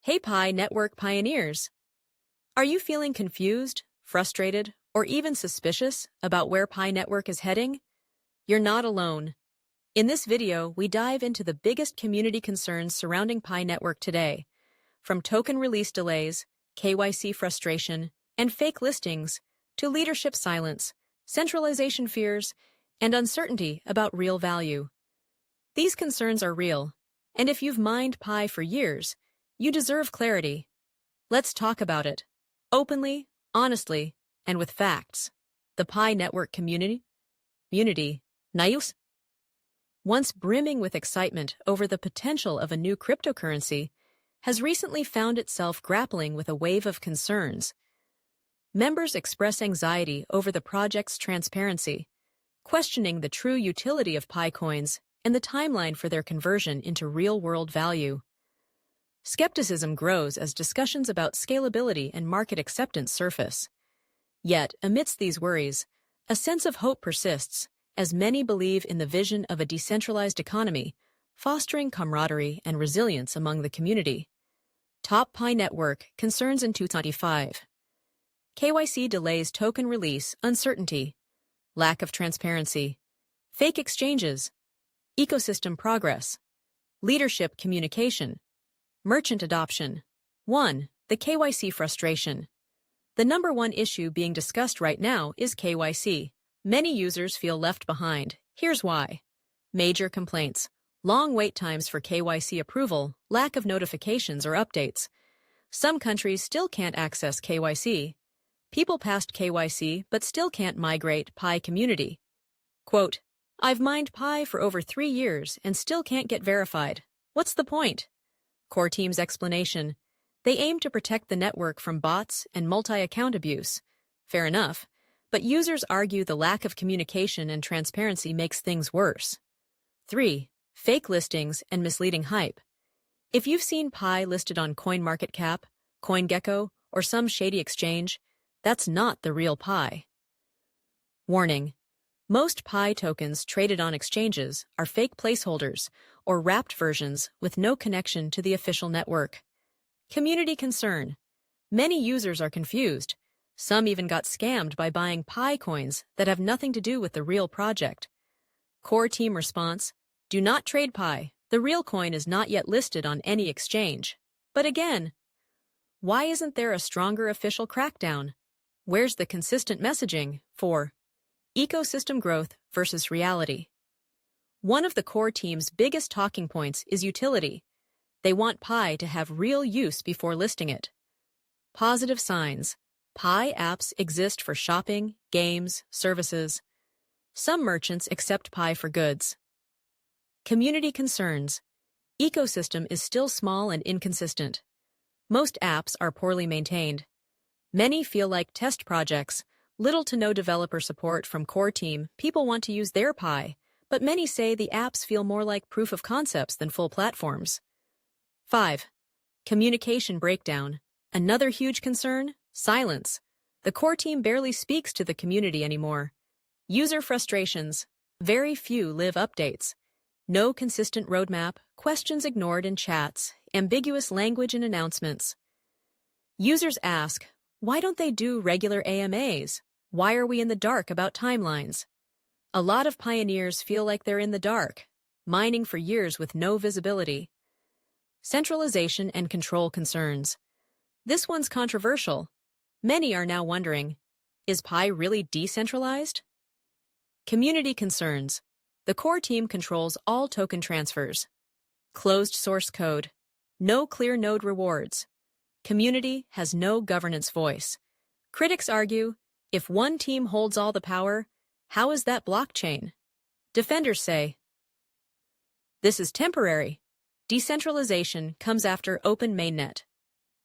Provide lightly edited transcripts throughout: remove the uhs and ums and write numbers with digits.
Hey Pi Network pioneers! Are you feeling confused, frustrated, or even suspicious about where Pi Network is heading? You're not alone. In this video, we dive into the biggest community concerns surrounding Pi Network today, from token release delays, KYC frustration, and fake listings, to leadership silence, centralization fears, and uncertainty about real value. These concerns are real, and if you've mined Pi for years, you deserve clarity. Let's talk about it. Openly, honestly, and with facts. The Pi Network community, Nius, once brimming with excitement over the potential of a new cryptocurrency, has recently found itself grappling with a wave of concerns. Members express anxiety over the project's transparency, questioning the true utility of Pi coins and the timeline for their conversion into real-world value. Skepticism grows as discussions about scalability and market acceptance surface. Yet, amidst these worries, a sense of hope persists, as many believe in the vision of a decentralized economy, fostering camaraderie and resilience among the community. Top Pi Network concerns in 2025. KYC delays token release, uncertainty, lack of transparency, fake exchanges, ecosystem progress, leadership communication, merchant adoption. 1. The KYC frustration. The number one issue being discussed right now is KYC. Many users feel left behind. Here's why. Major complaints: long wait times for KYC approval, lack of notifications or updates. Some countries still can't access KYC. People passed KYC but still can't migrate Pi community. Quote, "I've mined Pi for over 3 years and still can't get verified. What's the point?" Core team's explanation: they aim to protect the network from bots and multi-account abuse. Fair enough, but users argue the lack of communication and transparency makes things worse. 3. Fake listings and misleading hype. If you've seen Pi listed on CoinMarketCap, CoinGecko, or some shady exchange, that's not the real Pi. Warning: most Pi tokens traded on exchanges are fake placeholders or wrapped versions with no connection to the official network. Community concern. Many users are confused. Some even got scammed by buying Pi coins that have nothing to do with the real project. Core team response: do not trade Pi. The real coin is not yet listed on any exchange. But again, why isn't there a stronger official crackdown? Where's the consistent messaging? 4. Ecosystem growth versus reality. One of the core team's biggest talking points is utility. They want Pi to have real use before listing it. Positive signs. Pi apps exist for shopping, games, services. Some merchants accept Pi for goods. Community concerns. Ecosystem is still small and inconsistent. Most apps are poorly maintained. Many feel like test projects, little to no developer support from core team. People want to use their Pi, but many say the apps feel more like proof of concepts than full platforms. 5. Communication breakdown. Another huge concern: silence. The core team barely speaks to the community anymore. User frustrations. Very few live updates. No consistent roadmap, questions ignored in chats, ambiguous language in announcements. Users ask, why don't they do regular AMAs? Why are we in the dark about timelines? A lot of pioneers feel like they're in the dark, mining for years with no visibility. Centralization and control concerns. This one's controversial. Many are now wondering, is Pi really decentralized? Community concerns. The core team controls all token transfers. Closed source code. No clear node rewards. Community has no governance voice. Critics argue, if one team holds all the power, how is that blockchain? Defenders say, this is temporary. Decentralization comes after open mainnet.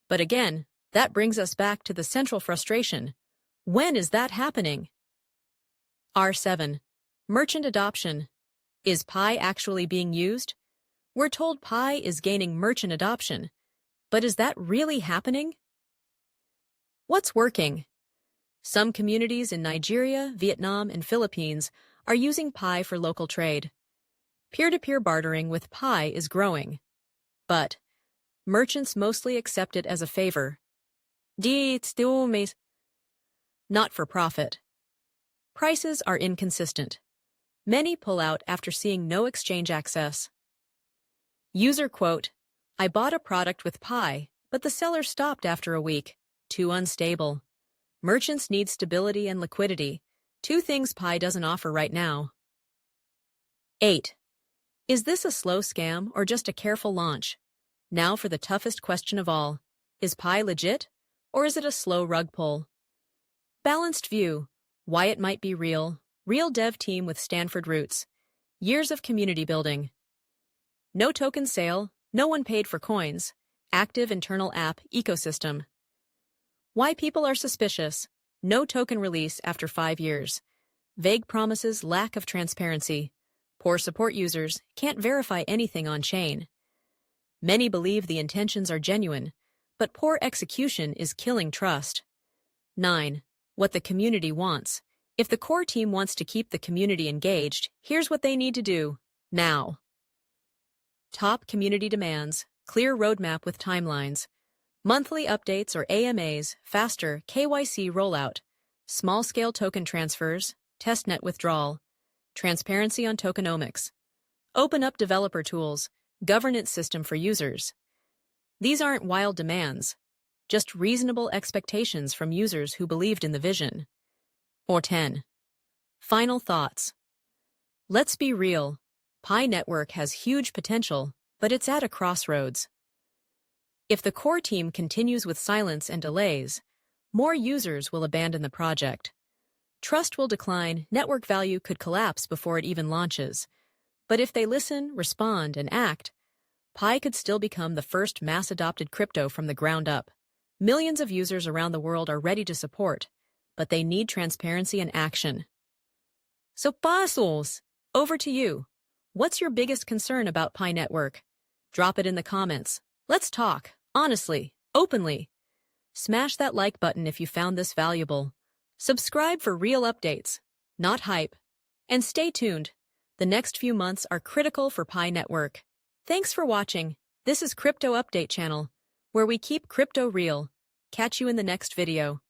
But again, that brings us back to the central frustration. When is that happening? R7. Merchant adoption. Is Pi actually being used? We're told Pi is gaining merchant adoption. But is that really happening? What's working? Some communities in Nigeria, Vietnam, and Philippines are using Pi for local trade. Peer-to-peer bartering with Pi is growing. But Merchants mostly accept it as a favor. Not for profit. Prices are inconsistent. Many pull out after seeing no exchange access. User quote, I bought a product with Pi, but the seller stopped after a week. Too unstable. Merchants need stability and liquidity, two things Pi doesn't offer right now. 8. Is this a slow scam or just a careful launch? Now for the toughest question of all. Is Pi legit, or is it a slow rug pull? Balanced view. Why it might be real. Real dev team with Stanford roots. Years of community building. No token sale, no one paid for coins. Active internal app ecosystem. Why people are suspicious. No token release after 5 years. Vague promises, lack of transparency. Poor support users can't verify anything on chain. Many believe the intentions are genuine, but poor execution is killing trust. 9. What the community wants. If the core team wants to keep the community engaged, here's what they need to do now. Top community demands, clear roadmap with timelines, monthly updates or AMAs, faster KYC rollout, small-scale token transfers, testnet withdrawal, transparency on tokenomics, open up developer tools, governance system for users. These aren't wild demands, just reasonable expectations from users who believed in the vision. Or 10. Final thoughts. Let's be real. Pi Network has huge potential, but it's at a crossroads. If the core team continues with silence and delays, more users will abandon the project. Trust will decline, network value could collapse before it even launches. But if they listen, respond, and act, Pi could still become the first mass-adopted crypto from the ground up. Millions of users around the world are ready to support, but they need transparency and action. So, Pasos, over to you. What's your biggest concern about Pi Network? Drop it in the comments. Let's talk, honestly, openly. Smash that like button if you found this valuable. Subscribe for real updates, not hype. And stay tuned. The next few months are critical for Pi Network. Thanks for watching. This is Crypto Update Channel, where we keep crypto real. Catch you in the next video.